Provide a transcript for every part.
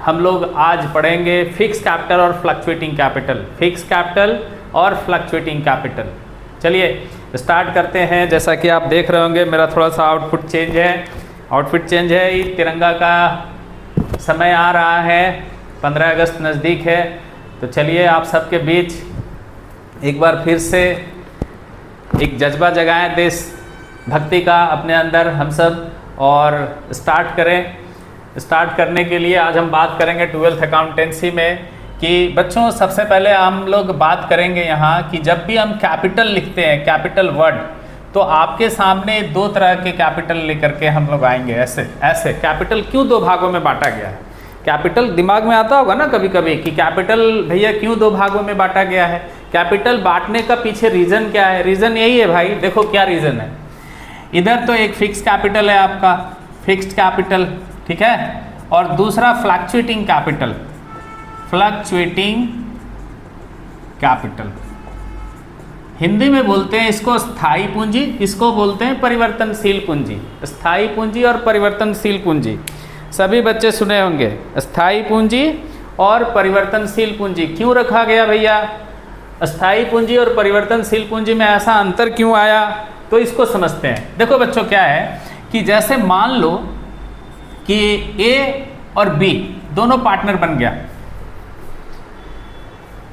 हम लोग आज पढ़ेंगे फिक्स कैपिटल और फ्लक्चुएटिंग कैपिटल, फिक्स कैपिटल और फ्लक्चुएटिंग कैपिटल। चलिए स्टार्ट करते हैं। जैसा कि आप देख रहे होंगे मेरा थोड़ा सा आउटफिट चेंज है, ये तिरंगा का समय आ रहा है, 15 अगस्त नज़दीक है, तो चलिए आप सबके बीच एक बार फिर से एक जज्बा जगाएं देश भक्ति का अपने अंदर हम सब, और स्टार्ट करें। स्टार्ट करने के लिए आज हम बात करेंगे 12th अकाउंटेंसी में कि बच्चों सबसे पहले हम लोग बात करेंगे यहाँ कि जब भी हम कैपिटल लिखते हैं, कैपिटल वर्ड, तो आपके सामने दो तरह के कैपिटल लेकर के हम लोग आएंगे। ऐसे कैपिटल क्यों दो भागों में बांटा गया है? कैपिटल दिमाग में आता होगा ना कभी कभी कि कैपिटल भैया क्यों दो भागों में बांटा गया है। कैपिटल बांटने का पीछे रीज़न क्या है? रीज़न यही है भाई, देखो क्या रीज़न है। इधर तो एक फिक्स कैपिटल है आपका, फिक्स्ड कैपिटल, ठीक है, और दूसरा fluctuating capital, fluctuating capital. Hindi में बोलते हैं इसको स्थायी पूंजी, इसको बोलते हैं परिवर्तनशील पूंजी। स्थायी पूंजी और परिवर्तनशील पूंजी सभी बच्चे सुने होंगे। स्थायी पूंजी और परिवर्तनशील पूंजी क्यों रखा गया भैया? स्थायी पूंजी और परिवर्तनशील पूंजी में ऐसा अंतर क्यों आया, तो इसको समझते हैं। देखो बच्चों क्या है कि जैसे मान लो कि ए और बी दोनों पार्टनर बन गया,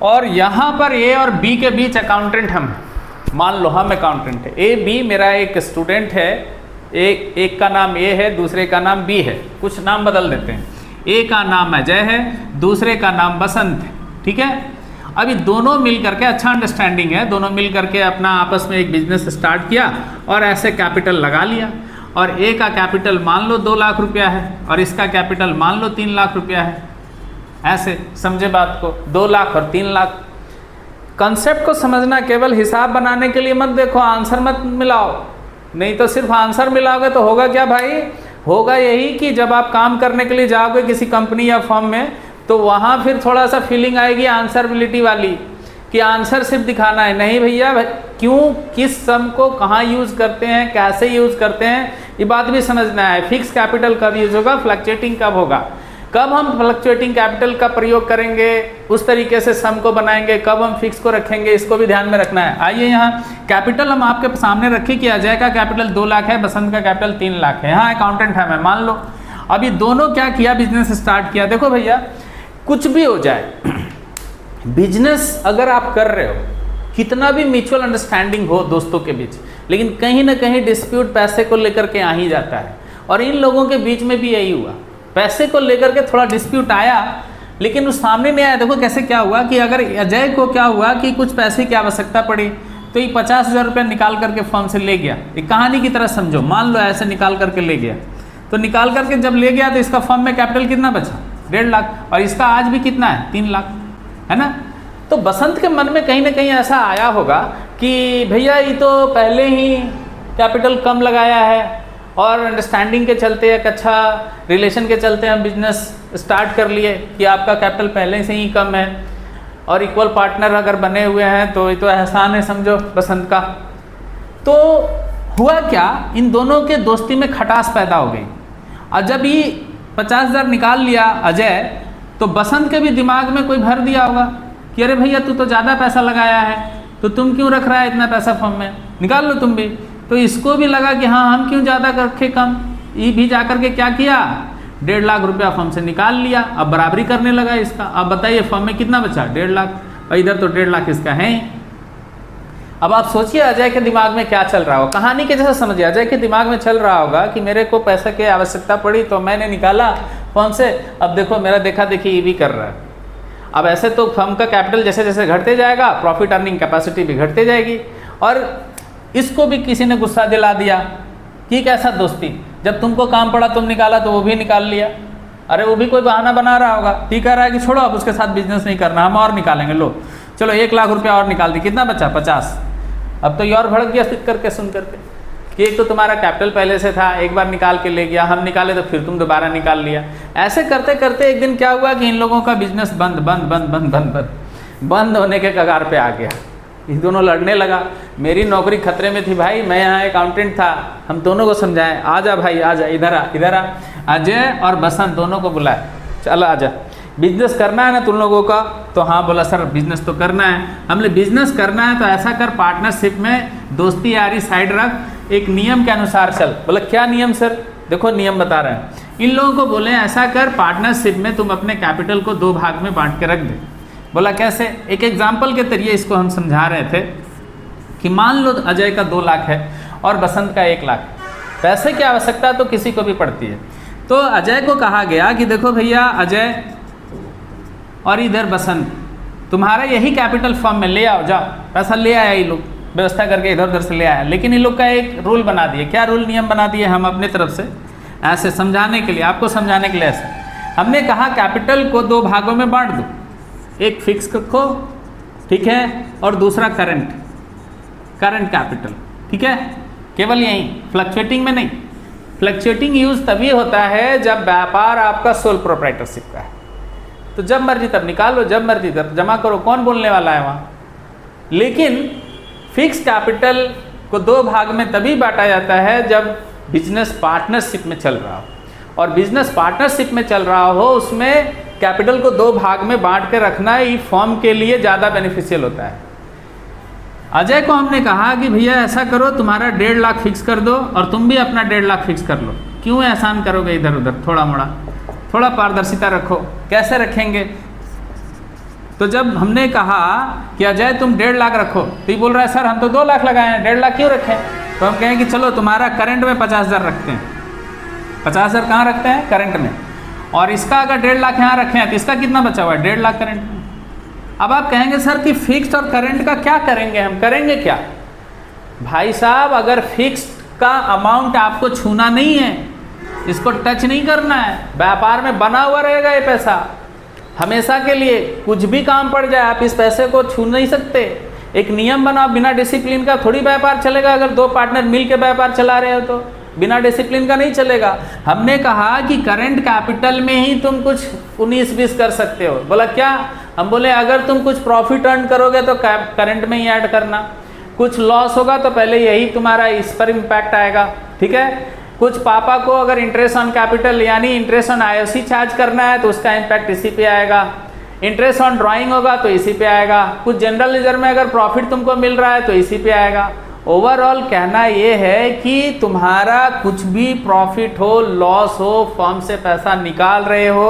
और यहाँ पर ए और बी के बीच अकाउंटेंट हम, मान लो हम अकाउंटेंट है, ए बी मेरा एक स्टूडेंट है, एक का नाम ए है, दूसरे का नाम बी है, कुछ नाम बदल देते हैं। ए का नाम अजय है, दूसरे का नाम बसंत है, ठीक है। अभी दोनों मिल करके, अच्छा अंडरस्टैंडिंग है, दोनों मिल करके अपना आपस में एक बिजनेस स्टार्ट किया और ऐसे कैपिटल लगा लिया, और ए का कैपिटल मान लो 2 लाख रुपया है और इसका कैपिटल मान लो 3 लाख रुपया है। ऐसे समझे बात को, 2 लाख और 3 लाख। कंसेप्ट को समझना, केवल हिसाब बनाने के लिए मत देखो, आंसर मत मिलाओ, नहीं तो सिर्फ आंसर मिलाओगे तो होगा क्या भाई? होगा यही कि जब आप काम करने के लिए जाओगे किसी कंपनी या फर्म में, तो वहाँ फिर थोड़ा सा फीलिंग आएगी आंसरबिलिटी वाली कि आंसर सिर्फ दिखाना है। नहीं भैया, क्यों, किस सम को कहाँ यूज़ करते हैं, कैसे यूज़ करते हैं, ये बात भी समझना है। फिक्स कैपिटल कब यूज़ होगा, फ्लक्चुएटिंग कब होगा, कब हम फ्लक्चुएटिंग कैपिटल का प्रयोग करेंगे, उस तरीके से सम को बनाएंगे, कब हम फिक्स को रखेंगे, इसको भी ध्यान में रखना है। आइए यहाँ कैपिटल हम आपके सामने रखें कि अजय का कैपिटल 2 लाख है, बसंत का कैपिटल 3 लाख है। यहाँ अकाउंटेंट है मैं, मान लो। अब ये दोनों क्या किया, बिजनेस स्टार्ट किया। देखो भैया, कुछ भी हो जाए, बिजनेस अगर आप कर रहे हो, कितना भी म्यूचुअल अंडरस्टैंडिंग हो दोस्तों के बीच, लेकिन कहीं ना कहीं डिस्प्यूट पैसे को लेकर के आ ही जाता है। और इन लोगों के बीच में भी यही हुआ, पैसे को लेकर के थोड़ा डिस्प्यूट आया, लेकिन उस सामने नहीं आया। देखो कैसे क्या हुआ कि अगर अजय को क्या हुआ कि कुछ पैसे की आवश्यकता पड़ी, तो ये 50,000 रुपये निकाल करके फर्म से ले गया। एक कहानी की तरह समझो, मान लो ऐसे निकाल करके ले गया, तो निकाल करके जब ले गया तो इसका फर्म में कैपिटल कितना बचा, 1.5 लाख, और इसका आज भी कितना है, 3 लाख, है ना। तो बसंत के मन में कहीं ना कहीं ऐसा आया होगा कि भैया ये तो पहले ही कैपिटल कम लगाया है, और अंडरस्टैंडिंग के चलते, एक अच्छा रिलेशन के चलते हम बिजनेस स्टार्ट कर लिए कि आपका कैपिटल पहले से ही कम है, और इक्वल पार्टनर अगर बने हुए हैं तो ये तो एहसान है समझो बसंत का। तो हुआ क्या, इन दोनों के दोस्ती में खटास पैदा हो गई। और जब ये 50,000 निकाल लिया अजय, तो बसंत के भी दिमाग में कोई भर दिया होगा कि अरे भैया तू तो ज़्यादा पैसा लगाया है, तो तुम क्यों रख रहा है इतना पैसा फर्म में, निकाल लो तुम भी। तो इसको भी लगा कि हाँ हम क्यों ज़्यादा रखे कम। ये भी जाकर के क्या किया, 1.5 लाख रुपया फर्म से निकाल लिया। अब बराबरी करने लगा इसका। अब बताइए फर्म में कितना बचा, 1.5 लाख, और इधर तो 1.5 लाख इसका है ही। अब आप सोचिए अजय के दिमाग में क्या चल रहा होगा, कहानी के जैसा समझिए। अजय के दिमाग में चल रहा होगा कि मेरे को पैसे की आवश्यकता पड़ी तो मैंने निकाला फर्म से, अब देखो मेरा देखा देखी ये भी कर रहा है। अब ऐसे तो फर्म का कैपिटल जैसे जैसे घटते जाएगा, प्रॉफिट अर्निंग कैपेसिटी भी घटते जाएगी। और इसको भी किसी ने गुस्सा दिला दिया कि कैसा दोस्ती, जब तुमको काम पड़ा तुम निकाला तो वो भी निकाल लिया। अरे वो भी कोई बहाना बना रहा होगा, ठीक कह रहा है कि छोड़ो अब उसके साथ बिजनेस नहीं करना, हम और निकालेंगे, लो चलो 1 लाख रुपया और निकाल दी, कितना बचा, 50। अब तो ये और भड़क गया करके सुन करके कि एक तो तुम्हारा कैपिटल पहले से था, एक बार निकाल के ले गया, हम निकाले तो फिर तुम दोबारा निकाल लिया। ऐसे करते करते एक दिन क्या हुआ कि इन लोगों का बिजनेस बंद बंद बंद बंद बंद बंद बंद होने के कगार पे आ गया। ये दोनों लड़ने लगा, मेरी नौकरी खतरे में थी भाई, मैं यहाँ अकाउंटेंट था, हम दोनों को समझाएं, आ जा भाई आ जा, इधर आ इधर आ। अजय और बसंत दोनों को बुलाए, चल आजा, बिजनेस करना है ना तुम लोगों का? तो हाँ बोला सर बिजनेस तो करना है। हमने बिजनेस करना है तो ऐसा कर, पार्टनरशिप में दोस्ती यारी साइड रख, एक नियम के अनुसार चल। बोला क्या नियम सर? देखो नियम बता रहे हैं। इन लोगों को बोले ऐसा कर, पार्टनरशिप में तुम अपने कैपिटल को 2 भाग में बांट के रख दे। बोला कैसे? एक एग्जाम्पल के जरिए इसको हम समझा रहे थे कि मान लो अजय का 2 लाख है और बसंत का 1 लाख। पैसे की आवश्यकता तो किसी को भी पड़ती है। तो अजय को कहा गया कि देखो भैया अजय और इधर बसंत, तुम्हारा यही कैपिटल फॉर्म में ले आओ, जाओ पैसा ले आया, ये लोग व्यवस्था करके इधर उधर से ले आया। लेकिन इन लोग का एक रूल बना दिए। क्या रूल नियम बना दिए हम अपने तरफ से, ऐसे समझाने के लिए, आपको समझाने के लिए ऐसे हमने कहा कैपिटल को 2 भागों में बांट दो, एक फिक्स रखो, ठीक है, और दूसरा करंट कैपिटल, ठीक है। केवल यही, फ्लक्चुएटिंग में नहीं। फ्लक्चुएटिंग यूज तभी होता है जब व्यापार आपका सोल प्रोप्राइटरशिप का है। तो जब मर्जी तब निकालो, जब मर्जी तब जमा करो, कौन बोलने वाला है वहाँ। लेकिन फिक्स कैपिटल को 2 भाग में तभी बांटा जाता है जब बिजनेस पार्टनरशिप में चल रहा हो, और बिजनेस पार्टनरशिप में चल रहा हो उसमें कैपिटल को 2 भाग में बांट के रखना ये फर्म के लिए ज़्यादा बेनिफिशियल होता है। अजय को हमने कहा कि भैया ऐसा करो, तुम्हारा 1.5 लाख फिक्स कर दो और तुम भी अपना 1.5 लाख फिक्स कर लो। क्यों एहसान करोगे इधर उधर, थोड़ा मोड़ा, थोड़ा पारदर्शिता रखो। कैसे रखेंगे? तो जब हमने कहा कि अजय तुम 1.5 लाख रखो, तो ये बोल रहा है सर हम तो 2 लाख लगाए हैं, 1.5 लाख क्यों रखें? तो हम कहें कि चलो तुम्हारा करंट में 50,000 रखते हैं। 50,000 कहाँ रखते हैं? करंट में। और इसका अगर 1.5 लाख यहाँ रखे हैं तो इसका कितना बचा हुआ है? 1.5 लाख करंट में। अब आप कहेंगे सर कि फिक्स्ड और करंट का क्या करेंगे? हम करेंगे क्या भाई साहब? अगर फिक्स्ड का अमाउंट आपको छूना नहीं है, इसको टच नहीं करना है, व्यापार में बना हुआ रहेगा ये पैसा हमेशा के लिए, कुछ भी काम पड़ जाए आप इस पैसे को छू नहीं सकते। एक नियम बनाओ, बिना डिसिप्लिन का थोड़ी व्यापार चलेगा। अगर 2 पार्टनर मिल के व्यापार चला रहे हो तो बिना डिसिप्लिन का नहीं चलेगा। हमने कहा कि करंट कैपिटल में ही तुम कुछ 19-20 कर सकते हो। बोला क्या? हम बोले अगर तुम कुछ प्रॉफिट अर्न करोगे तो करंट में ही ऐड करना, कुछ लॉस होगा तो पहले यही तुम्हारा इस पर इम्पैक्ट आएगा, ठीक है। कुछ पापा को अगर इंटरेस्ट ऑन कैपिटल यानी इंटरेस्ट ऑन आईओसी चार्ज करना है तो उसका इम्पैक्ट इसी पे आएगा। इंटरेस्ट ऑन ड्राइंग होगा तो इसी पे आएगा। कुछ जनरल रिजर्व में अगर प्रॉफिट तुमको मिल रहा है तो इसी पे आएगा। ओवरऑल कहना ये है कि तुम्हारा कुछ भी प्रॉफिट हो, लॉस हो, फर्म से पैसा निकाल रहे हो,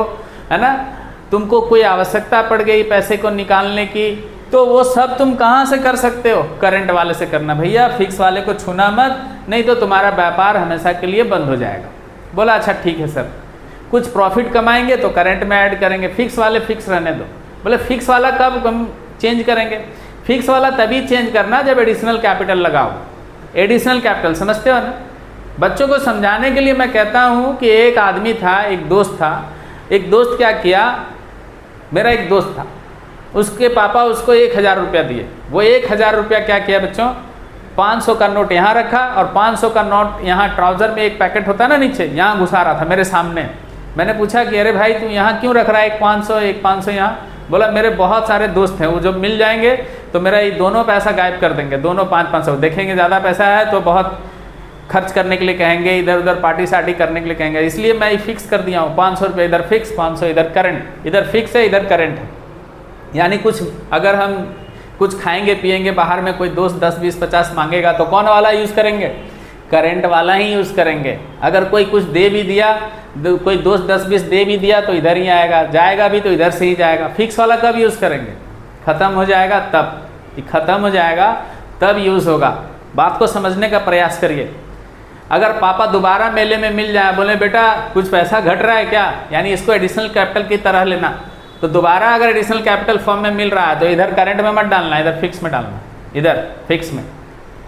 है ना, तुमको कोई आवश्यकता पड़ गई पैसे को निकालने की, तो वो सब तुम कहाँ से कर सकते हो? करंट वाले से करना भैया, फिक्स वाले को छूना मत, नहीं तो तुम्हारा व्यापार हमेशा के लिए बंद हो जाएगा। बोला अच्छा ठीक है सर, कुछ प्रॉफिट कमाएंगे तो करंट में ऐड करेंगे, फिक्स वाले फिक्स रहने दो। बोले फिक्स वाला कब हम चेंज करेंगे? फिक्स वाला तभी चेंज करना जब एडिशनल कैपिटल लगाओ। एडिशनल कैपिटल समझते हो ना? बच्चों को समझाने के लिए मैं कहता हूँ कि एक आदमी था, एक दोस्त था। एक दोस्त क्या किया, मेरा एक दोस्त था, उसके पापा उसको 1,000 रुपया दिए। वो 1,000 रुपया क्या किया बच्चों, 500 का नोट यहाँ रखा और 500 का नोट यहाँ ट्राउज़र में एक पैकेट होता है ना नीचे, यहाँ घुसा रहा था मेरे सामने। मैंने पूछा कि अरे भाई तू यहाँ क्यों रख रहा है, एक 500 यहाँ? बोला मेरे बहुत सारे दोस्त हैं, वो जब मिल जाएंगे तो मेरा ये दोनों पैसा गायब कर देंगे, दोनों 500 देखेंगे ज़्यादा पैसा है तो बहुत खर्च करने के लिए कहेंगे, इधर उधर पार्टी सार्टी करने के लिए कहेंगे, इसलिए मैं ये फिक्स कर दिया हूँ। 500 रुपये इधर फिक्स, 500 इधर करंट, इधर फिक्स है इधर करंट है। यानी कुछ अगर हम कुछ खाएंगे पिएंगे बाहर में, कोई दोस्त 10, 20, 50 मांगेगा तो कौन वाला यूज़ करेंगे? करंट वाला ही यूज़ करेंगे। अगर कोई कुछ दे भी दिया, कोई दोस्त 10, 20 दे भी दिया तो इधर ही आएगा, जाएगा भी तो इधर से ही जाएगा। फिक्स वाला कब यूज़ करेंगे? ख़त्म हो जाएगा तब, ख़त्म हो जाएगा तब यूज़ होगा। बात को समझने का प्रयास करिए। अगर पापा दोबारा मेले में मिल जाए, बोले बेटा कुछ पैसा घट रहा है क्या, यानी इसको एडिशनल कैपिटल की तरह लेना, तो दोबारा अगर एडिशनल कैपिटल फॉर्म में मिल रहा है तो इधर करंट में मत डालना, इधर फिक्स में डालना, इधर फिक्स में।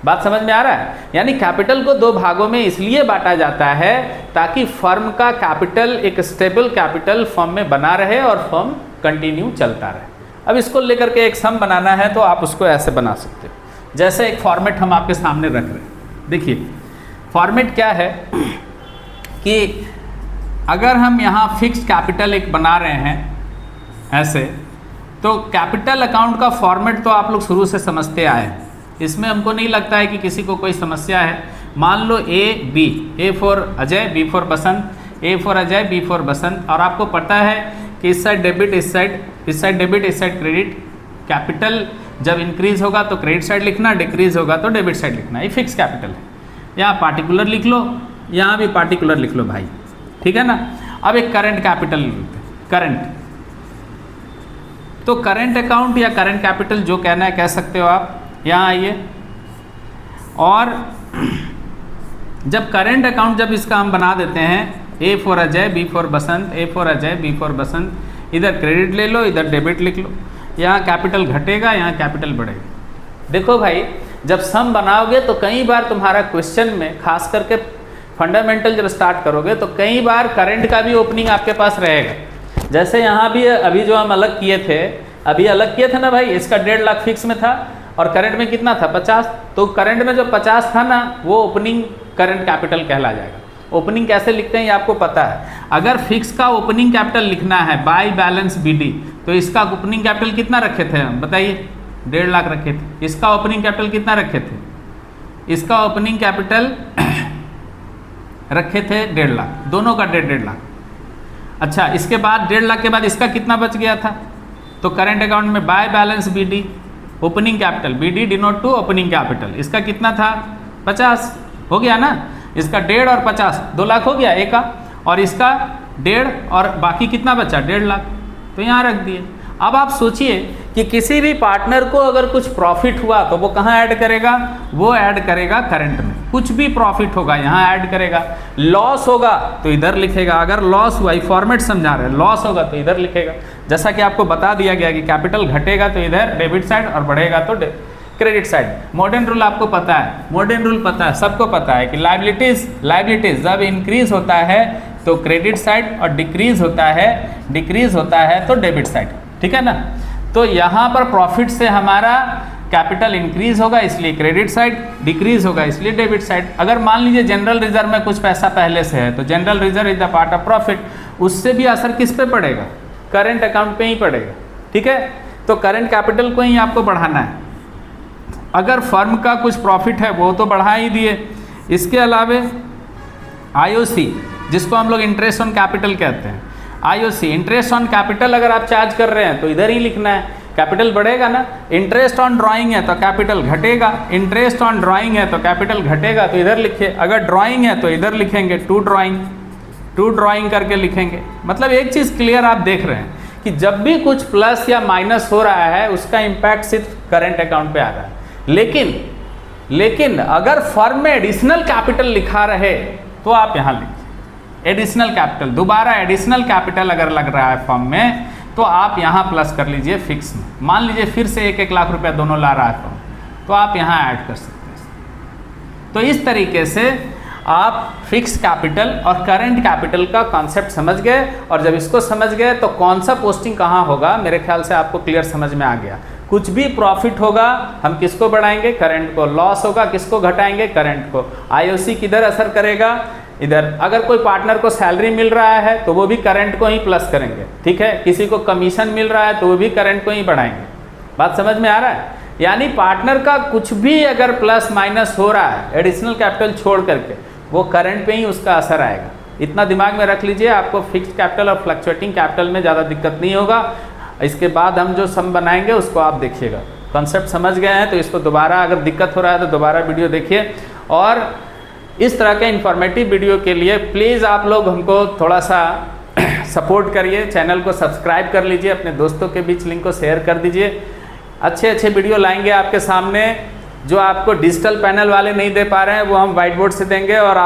बात समझ में आ रहा है? यानी कैपिटल को 2 भागों में इसलिए बांटा जाता है ताकि फर्म का कैपिटल एक स्टेबल कैपिटल फर्म में बना रहे और फर्म कंटिन्यू चलता रहे। अब इसको लेकर के एक सम बनाना है तो आप उसको ऐसे बना सकते हो, जैसे एक फॉर्मेट हम आपके सामने रख रहे हैं। देखिए फॉर्मेट क्या है कि अगर हम यहाँ फिक्स्ड कैपिटल एक बना रहे हैं ऐसे, तो कैपिटल अकाउंट का फॉर्मेट तो आप लोग शुरू से समझते आए हैं, इसमें हमको नहीं लगता है कि किसी को कोई समस्या है। मान लो A B, A for Ajay, B for Basant, A for Ajay, B for Basant. और आपको पता है कि इस साइड डेबिट, इस साइड डेबिट, इस साइड क्रेडिट। कैपिटल जब इंक्रीज होगा तो क्रेडिट साइड लिखना, डिक्रीज होगा तो डेबिट साइड लिखना। ये फिक्स कैपिटल है। यहाँ पार्टिकुलर लिख लो, यहाँ भी पार्टिकुलर लिख लो भाई, ठीक है ना। अब एक करंट कैपिटल, करंट, तो करंट अकाउंट या करंट कैपिटल जो कहना है कह सकते हो आप। यहाँ आइए, और जब करंट अकाउंट जब इसका हम बना देते हैं, A for Ajay, B for Basant, A for Ajay, B for Basant, इधर क्रेडिट ले लो, इधर डेबिट लिख लो। यहाँ कैपिटल घटेगा, यहाँ कैपिटल बढ़ेगा। देखो भाई, जब सम बनाओगे तो कई बार तुम्हारा क्वेश्चन में, खास करके फंडामेंटल जब स्टार्ट करोगे तो कई बार करंट का भी ओपनिंग आपके पास रहेगा। जैसे यहाँ भी अभी जो हम अलग किए थे, अभी अलग किए थे ना भाई, इसका 1.5 लाख फिक्स में था और करंट में कितना था 50। तो करंट में जो 50 था ना, वो ओपनिंग करंट कैपिटल कहला जाएगा। ओपनिंग कैसे लिखते हैं ये आपको पता है। अगर फिक्स का ओपनिंग कैपिटल लिखना है बाय बैलेंस बीडी, तो इसका ओपनिंग कैपिटल कितना रखे थे हम बताइए? 1.5 लाख रखे थे। इसका ओपनिंग कैपिटल कितना रखे थे? इसका ओपनिंग कैपिटल रखे थे 1.5 लाख, दोनों का 1.5 लाख। अच्छा, इसके बाद 1.5 लाख के बाद इसका कितना बच गया था? तो करंट अकाउंट में by balance BD, opening capital, BD denote to opening capital, इसका कितना था 50, हो गया ना। इसका 1.5 और 50 2 लाख हो गया एक का, और इसका 1.5 और बाकी कितना बचा 1.5 लाख, तो यहाँ रख दिए। अब आप सोचिए कि किसी भी पार्टनर को अगर कुछ प्रॉफिट हुआ तो वो कहाँ ऐड करेगा? वो ऐड करेगा करंट में। कुछ भी प्रॉफिट होगा यहाँ ऐड करेगा। लॉस होगा तो इधर लिखेगा। अगर लॉस हुआ, ये फॉर्मेट समझा रहे हैं, लॉस होगा तो इधर लिखेगा। जैसा कि आपको बता दिया गया कि कैपिटल घटेगा तो इधर डेबिट साइड और बढ़ेगा तो क्रेडिट साइड। मॉडर्न रूल आपको पता है, मॉडर्न रूल पता है, सबको पता है कि लायबिलिटीज जब इंक्रीज होता है तो क्रेडिट साइड और डिक्रीज होता है तो डेबिट साइड, ठीक है ना। तो यहाँ पर प्रॉफिट से हमारा कैपिटल इंक्रीज होगा इसलिए क्रेडिट साइड, डिक्रीज होगा इसलिए डेबिट साइड। अगर मान लीजिए जनरल रिजर्व में कुछ पैसा पहले से है तो general reserve is the part of profit, उससे भी असर किस पे पड़ेगा? करंट अकाउंट पे ही पड़ेगा, ठीक है। तो करंट कैपिटल को ही आपको बढ़ाना है। अगर फर्म का कुछ प्रॉफिट है वो तो बढ़ा ही दिए, इसके अलावे आईओसी, जिसको हम लोग इंटरेस्ट ऑन कैपिटल कहते हैं, आईओसी इंटरेस्ट ऑन कैपिटल अगर आप चार्ज कर रहे हैं तो इधर ही लिखना है, कैपिटल बढ़ेगा ना। इंटरेस्ट ऑन ड्राइंग है तो कैपिटल घटेगा, इंटरेस्ट ऑन ड्राइंग है तो कैपिटल घटेगा, तो इधर लिखिए। अगर ड्राइंग है तो इधर लिखेंगे टू ड्राइंग करके लिखेंगे। मतलब एक चीज़ क्लियर आप देख रहे हैं कि जब भी कुछ प्लस या माइनस हो रहा है उसका इम्पैक्ट सिर्फ करंट अकाउंट पे आ रहा है। लेकिन अगर फर्म में एडिशनल कैपिटल लिखा रहे तो आप यहाँ लिखिए एडिशनल कैपिटल। दोबारा एडिशनल कैपिटल अगर लग रहा है फर्म में तो आप यहाँ प्लस कर लीजिए फिक्स में। मान लीजिए फिर से 1-1 लाख रुपया दोनों ला रहा है फर्म, तो आप यहाँ ऐड कर सकते हैं। तो इस तरीके से आप फिक्स कैपिटल और करंट कैपिटल का कॉन्सेप्ट समझ गए, और जब इसको समझ गए तो कौन सा पोस्टिंग कहाँ होगा मेरे ख्याल से आपको क्लियर समझ में आ गया। कुछ भी प्रॉफिट होगा हम किसको बढ़ाएंगे? करंट को। लॉस होगा किसको घटाएंगे? करंट को। आईओसी किधर असर करेगा? इधर। अगर कोई पार्टनर को सैलरी मिल रहा है तो वो भी करंट को ही प्लस करेंगे, ठीक है। किसी को कमीशन मिल रहा है तो वो भी करंट को ही बढ़ाएंगे। बात समझ में आ रहा है? यानी पार्टनर का कुछ भी अगर प्लस माइनस हो रहा है एडिशनल कैपिटल छोड़ करके, वो करंट पे ही उसका असर आएगा। इतना दिमाग में रख लीजिए, आपको फिक्स्ड कैपिटल और फ्लक्चुएटिंग कैपिटल में ज़्यादा दिक्कत नहीं होगा। इसके बाद हम जो सम बनाएंगे उसको आप देखिएगा। कॉन्सेप्ट समझ गए हैं तो इसको दोबारा अगर दिक्कत हो रहा है तो दोबारा वीडियो देखिए। और इस तरह के इन्फॉर्मेटिव वीडियो के लिए प्लीज़ आप लोग हमको थोड़ा सा सपोर्ट करिए, चैनल को सब्सक्राइब कर लीजिए, अपने दोस्तों के बीच लिंक को शेयर कर दीजिए। अच्छे वीडियो लाएंगे आपके सामने। जो आपको डिजिटल पैनल वाले नहीं दे पा रहे हैं वो हम व्हाइट बोर्ड से देंगे, और